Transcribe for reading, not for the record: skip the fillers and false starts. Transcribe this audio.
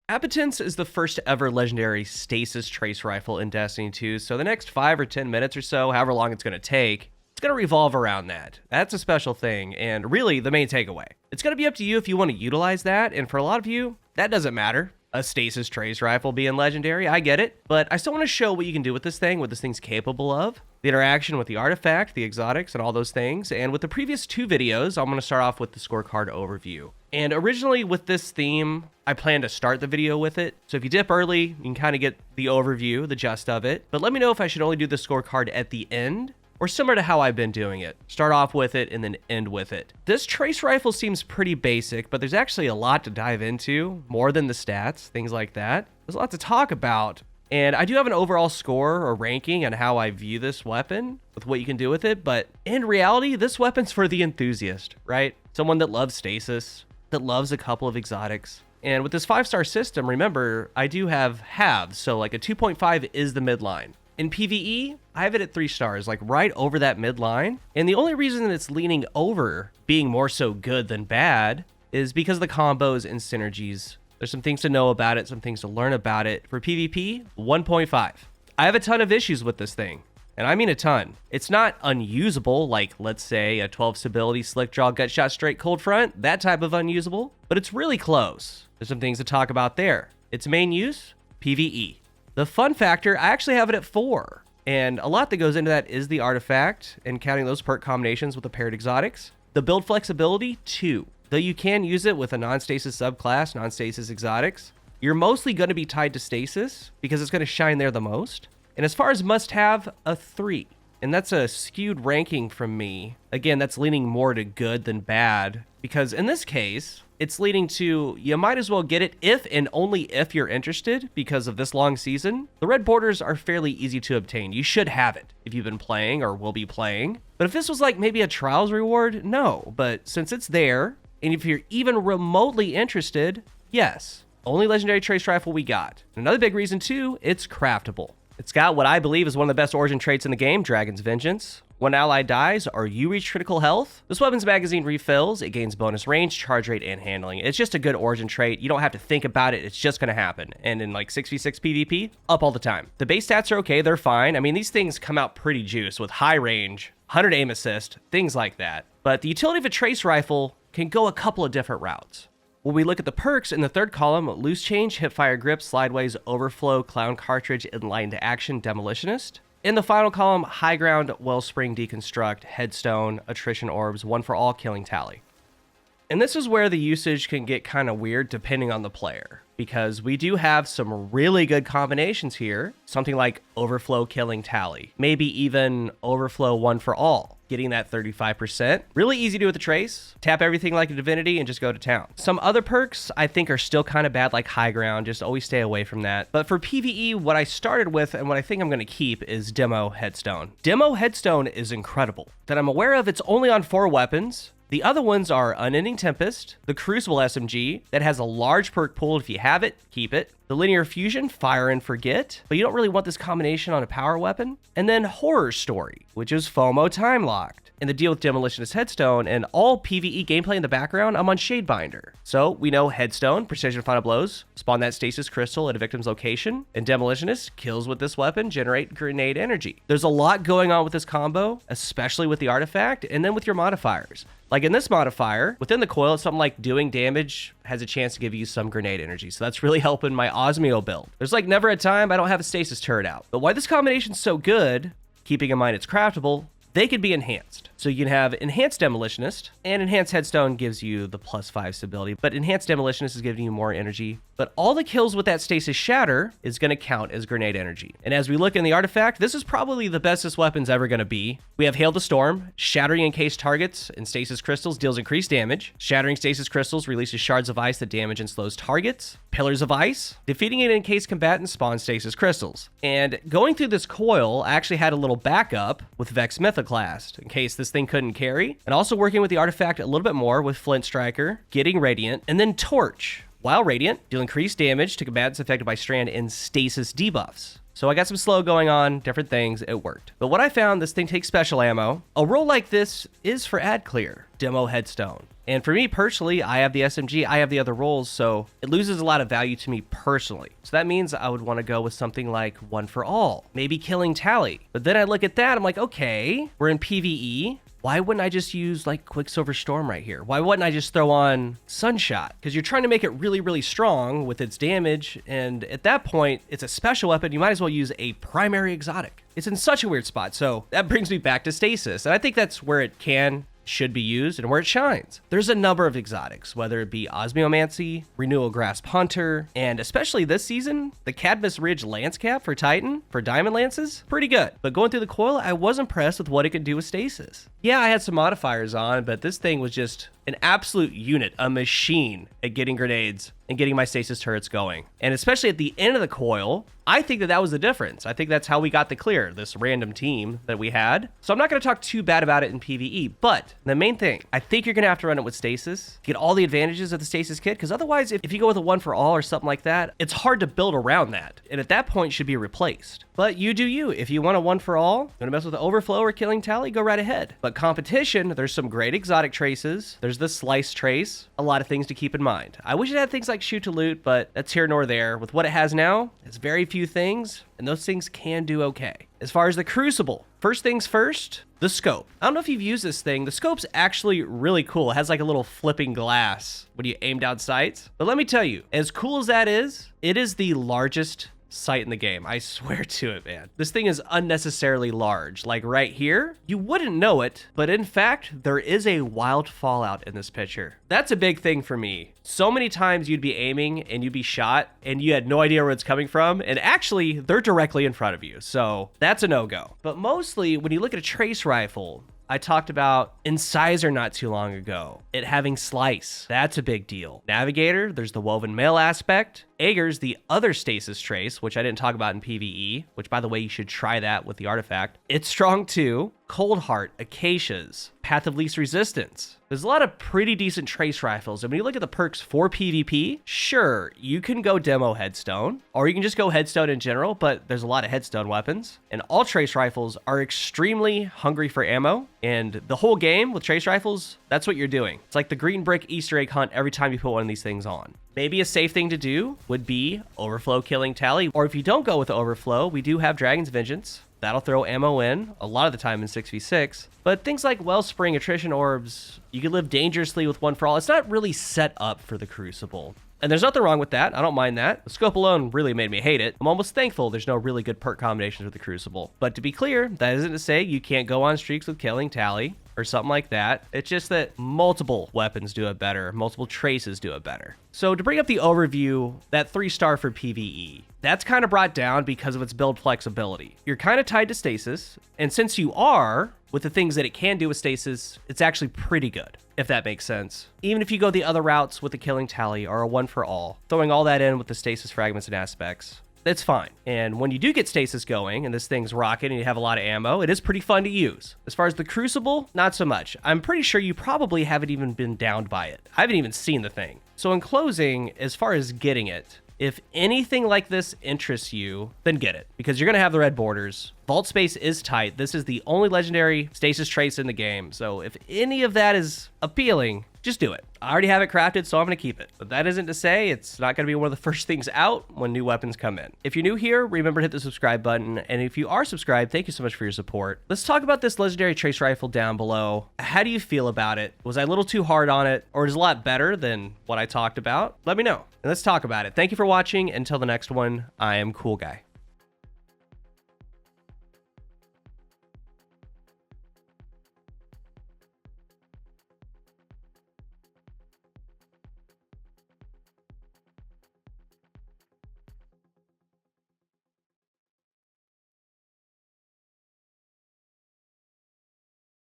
Appetence is the first ever legendary Stasis trace rifle in Destiny 2, so the next 5 or 10 minutes or so, however long it's going to take, it's going to revolve around that. That's a special thing, and really the main takeaway. It's going to be up to you if you want to utilize that, and for a lot of you, that doesn't matter. A Stasis trace rifle being legendary, I get it, but I still want to show what you can do with this thing, what this thing's capable of, the interaction with the artifact, the exotics, and all those things. And with the previous 2 videos, I'm going to start off with the scorecard overview. And originally with this theme, I planned to start the video with it. So if you dip early, you can kind of get the overview, the gist of it. But let me know if I should only do the scorecard at the end, or similar to how I've been doing it. Start off with it and then end with it. This trace rifle seems pretty basic, but there's actually a lot to dive into, more than the stats, things like that. There's a lot to talk about. And I do have an overall score or ranking on how I view this weapon with what you can do with it, but in reality, this weapon's for the enthusiast, right? Someone that loves Stasis, that loves a couple of exotics. And with this 5-star system, remember, I do have halves, so like a 2.5 is the midline. In PvE, I have it at 3 stars, like right over that midline. And the only reason that it's leaning over being more so good than bad is because of the combos and synergies. There's some things to know about it, some things to learn about it. For PvP, 1.5. I have a ton of issues with this thing, and I mean a ton. It's not unusable, like let's say a 12 stability, slick draw, gut shot, straight cold front, that type of unusable, but it's really close. There's some things to talk about there. Its main use, PvE. The fun factor, I actually have it at 4. And a lot that goes into that is the artifact and counting those perk combinations with the paired exotics. The build flexibility, 2. Though you can use it with a non-stasis subclass, non-stasis exotics, you're mostly going to be tied to stasis because it's going to shine there the most. And as far as must-have, a 3. And that's a skewed ranking from me. Again, that's leaning more to good than bad because in this case, it's leading to you might as well get it if and only if you're interested because of this long season. The red borders are fairly easy to obtain. You should have it if you've been playing or will be playing. But if this was like maybe a trials reward, no. But since it's there, and if you're even remotely interested, yes. Only legendary trace rifle we got. Another big reason too, it's craftable. It's got what I believe is one of the best origin traits in the game, Dragon's Vengeance. When an ally dies or you reach critical health, this weapon's magazine refills, it gains bonus range, charge rate, and handling. It's just a good origin trait. You don't have to think about it, it's just gonna happen. And in like 6v6 PvP, up all the time. The base stats are okay, they're fine. I mean, these things come out pretty juice with high range, 100 aim assist, things like that. But the utility of a trace rifle can go a couple of different routes. When we look at the perks in the 3rd column, loose change, hipfire grip, slideways, overflow, clown cartridge, enlightened action, demolitionist. In the final column, high ground, wellspring, deconstruct, headstone, attrition orbs, one for all, killing tally. And this is where the usage can get kind of weird depending on the player, because we do have some really good combinations here. Something like overflow, killing tally, maybe even overflow, one for all, getting that 35%. Really easy to do with the trace. Tap everything like a divinity and just go to town. Some other perks I think are still kind of bad, like high ground. Just always stay away from that. But for PvE, what I started with and what I think I'm going to keep is Demo Headstone. Demo Headstone is incredible. That I'm aware of, it's only on 4 weapons. The other ones are Unending Tempest, the Crucible SMG, that has a large perk pool. If you have it, keep it. The Linear Fusion, Fire and Forget, but you don't really want this combination on a power weapon. And then Horror Story, which is FOMO time locked. And the deal with Demolitionist Headstone and all PvE gameplay in the background, I'm on Shadebinder. So we know Headstone, Precision Final Blows, spawn that Stasis Crystal at a victim's location, and Demolitionist, kills with this weapon, generate grenade energy. There's a lot going on with this combo, especially with the artifact, and then with your modifiers. Like in this modifier, within the coil, it's something like doing damage has a chance to give you some grenade energy. So that's really helping my Osmio build. There's like never a time I don't have a stasis turret out. But why this combination's so good, keeping in mind it's craftable, they could be enhanced. So you can have Enhanced Demolitionist, and Enhanced Headstone gives you the +5 stability, but Enhanced Demolitionist is giving you more energy. But all the kills with that Stasis Shatter is going to count as grenade energy. And as we look in the artifact, this is probably the best this weapon's ever going to be. We have Hail the Storm, shattering encased targets and Stasis Crystals deals increased damage. Shattering Stasis Crystals releases shards of ice that damage and slows targets. Pillars of Ice, defeating an encased combatant spawns Stasis Crystals. And going through this coil, I actually had a little backup with Vex Mythoclast in case this thing couldn't carry. And also working with the artifact a little bit more with Flint Striker, getting Radiant, and then Torch. while radiant, deal increased damage to combatants affected by strand and stasis debuffs. So I got some slow going on, different things, it worked. But what I found, this thing takes special ammo. A roll like this is for ad clear, demo headstone. And for me personally, I have the SMG, I have the other rolls, so it loses a lot of value to me personally. So that means I would want to go with something like One for All, maybe Killing Tally. But then I look at that, I'm like, okay, we're in PvE. Why wouldn't I just use like Quicksilver Storm right here? Why wouldn't I just throw on Sunshot? Because you're trying to make it really, really strong with its damage. And at that point, it's a special weapon. You might as well use a primary exotic. It's in such a weird spot. So that brings me back to Stasis. And I think that's where it should be used and where it shines. There's a number of exotics, whether it be Osmiomancy, Renewal Grasp Hunter, and especially this season, the Cadmus Ridge Lance Cap for Titan, for Diamond Lances, pretty good. But going through the coil, I was impressed with what it could do with Stasis. Yeah, I had some modifiers on, but this thing was just an absolute unit, a machine at getting grenades and getting my stasis turrets going. And especially at the end of the coil, I think that was the difference. I think that's how we got the clear, this random team that we had. So I'm not going to talk too bad about it in PvE, but the main thing, I think you're going to have to run it with stasis, get all the advantages of the stasis kit, because otherwise, if you go with a One for All or something like that, it's hard to build around that. And at that point, it should be replaced. But you do you. If you want a One for All, you want to mess with the Overflow or Killing Tally, go right ahead. But competition, there's some great exotic traces. There's the Slice trace. A lot of things to keep in mind. I wish it had things like Shoot to Loot, but that's here nor there. With what it has now, it's very few things, and those things can do okay. As far as the Crucible, first things first, the scope. I don't know if you've used this thing. The scope's actually really cool. It has like a little flipping glass when you aim down sights. But let me tell you, as cool as that is, it is the largest sight in the game. I swear to it, man. This thing is unnecessarily large. Like right here, you wouldn't know it, but in fact, there is a wild fallout in this picture. That's a big thing for me. So many times you'd be aiming and you'd be shot and you had no idea where it's coming from. And actually, they're directly in front of you. So that's a no-go. But mostly when you look at a trace rifle, I talked about Incisor not too long ago. It having Slice, that's a big deal. Navigator, there's the Woven Mail aspect. Ager's the other stasis trace, which I didn't talk about in PvE, which by the way, you should try that with the artifact. It's strong too. Cold Heart, Acacias, Path of Least Resistance. There's a lot of pretty decent trace rifles. And when you look at the perks for PvP, sure, you can go demo headstone, or you can just go headstone in general, but there's a lot of headstone weapons. And all trace rifles are extremely hungry for ammo. And the whole game with trace rifles, that's what you're doing. It's like the green brick Easter egg hunt every time you put one of these things on. Maybe a safe thing to do would be Overflow Killing Tally. Or if you don't go with the Overflow, we do have Dragon's Vengeance. That'll throw ammo in, a lot of the time in 6v6. But things like Wellspring, Attrition Orbs, you can live dangerously with One for All. It's not really set up for the Crucible. And there's nothing wrong with that. I don't mind that. The scope alone really made me hate it. I'm almost thankful there's no really good perk combinations with the Crucible. But to be clear, that isn't to say you can't go on streaks with Killing Tally or something like that. It's just that multiple weapons do it better. Multiple traces do it better. So to bring up the overview, that 3-star for PvE, that's kind of brought down because of its build flexibility. You're kind of tied to stasis. And since you are, with the things that it can do with stasis, it's actually pretty good, if that makes sense. Even if you go the other routes with the Killing Tally or a One for All, throwing all that in with the stasis fragments and aspects, it's fine. And when you do get stasis going and this thing's rocking and you have a lot of ammo, it is pretty fun to use. As far as the Crucible, not so much. I'm pretty sure you probably haven't even been downed by it. I haven't even seen the thing. So in closing, as far as getting it, if anything like this interests you, then get it, because you're going to have the red borders. Vault space is tight. This is the only legendary stasis trace in the game. So if any of that is appealing, just do it. I already have it crafted, so I'm going to keep it. But that isn't to say it's not going to be one of the first things out when new weapons come in. If you're new here, remember to hit the subscribe button. And if you are subscribed, thank you so much for your support. Let's talk about this legendary trace rifle down below. How do you feel about it? Was I a little too hard on it, or is it a lot better than what I talked about? Let me know, and let's talk about it. Thank you for watching. Until the next one, I am CoolGuy.